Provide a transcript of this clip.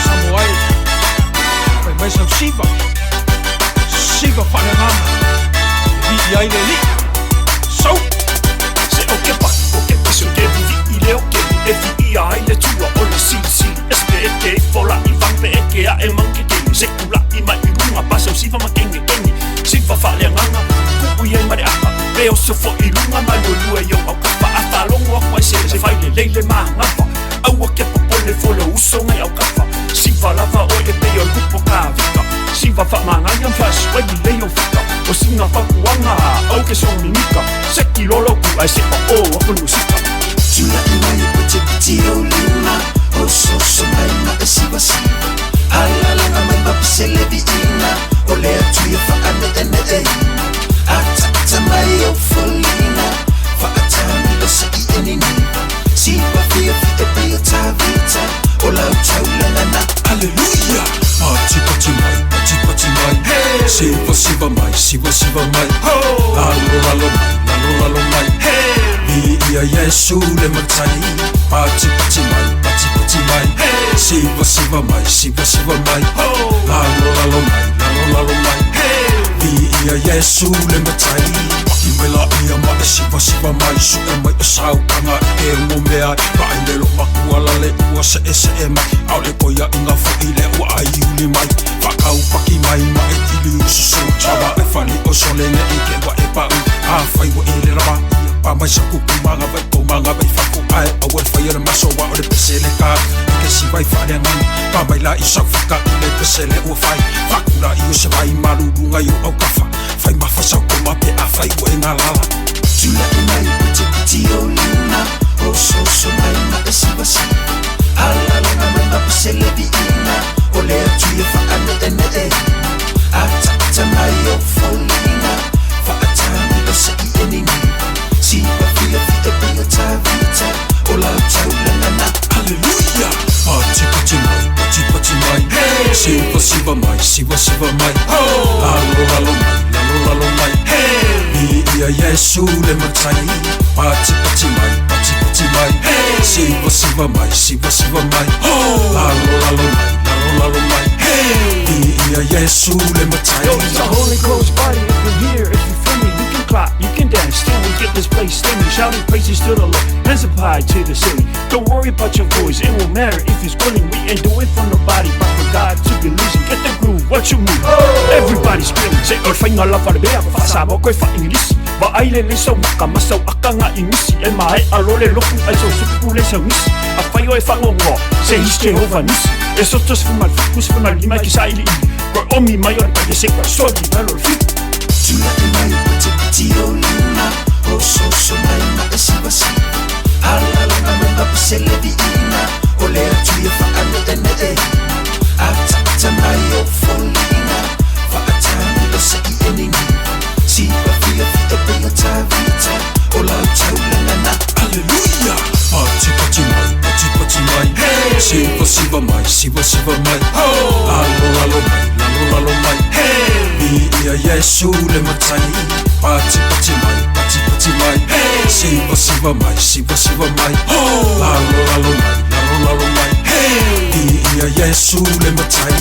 Samuai Pai mai sau siva Siva whanangama Hii ai le li Sau Se o ke pa, o ke piso ke vivi I leo ke e vi I ai le tua o le si Espe e ke fola I vampe e ke a e manke ke Se kula I mai I runga pa sau siva ma kenge Siva whale nganga, kupu i e mare aka Pe o se fo I runga mai no lua yo au kafa A whalongo a kwai se whaile leile maa ngafa Aua ke popole folo uso ngai au kafa Siva lava o e peo kupo ka vika Siva wha mangai am wha swai leo fika O singa whakuanga au ke songi nika Seki lolo ku ai se o a kunu sika Tula I mai o te piti o luna O so mai ma e siva siva Halalanga mai ma pise levi ina O lea tuia wha ane ene e ina Atata mai o folina Wha atani lo sa I ene niva Siva fia fi e pia ta vita O lau taulanga na Alleluia Pati mai Siva mai, siva mai Lalo mai Ia Yesu le matai Pati mai Siva mai Lalo mai Ia Yesu le matai Imela ia ma e siva mai Su e mai e sau kanga e ngo mea Ka i lelo makuala le ua se e mai Au le koia inga fo I le ua ai uli mai Whakau paki mai ma e tili usu su Tawa e whani o solenge I ke wa e pau A whai wa e le rama Pa mai sa kuku manga vai ko manga vai whaku ai A wale whai ora maso wa o le pesele ka Ke si vai whane ngani Pa mai la I sau whika I le pesele ua whai Whakura I o se vai marurunga I o au kafa Whai mawha sau ko mape a whai o e ngā lala Tula I mai o te piti o luna O so mai ma e siva siva Halalanga mai ma pise levi ina O lea tuia wha ane ene e ina Atata mai o folina Wha atani lo sa I ene niva Siva fia fi e pia ta vita O lau taulanga na Alleluia Pati mai Siva mai Lalo mai Ia Yesu le matai Pati mai Siva mai Lalo mai Ia Yesu le matai Yo, it's a Holy Ghost party if you're here, if you're friendly, you can clap, you can dance, till we get this place steamy, shouting praises to the Lord, hands up high to the city. Don't worry about your voice, it won't matter if it's willing, we ain't do it from the body, but for God to be losing. Get the groove, what you move, everybody screaming, say, or fai ngā lawa le bea, whaasaba koe wha Englisi, wa aile le sau maka, masau aka ngā ingisi, e mahe alo le loku, ai sau suku le sau nisi, a whai oe whangongo, say he's Jehovah nisi, e sotos fumal fikus fumal lima ki sa ili ili, koe omi mai ore pa ye se koe sogi malo le fiku. Tula I mai o te piti o luna O so mai ma e siva siva Halalanga mai ma pise levi ina O lea tuia wha ane ene e ina Atata mai o folina Wha atani lo sa I ene niva Siva fia fi e pia ta vita O lau taulanga na Alleluia Pati mai Siva mai Lalo mai Ia Yesu le matai Pati mai Siva mai Lalo mai Ia Yesu le matai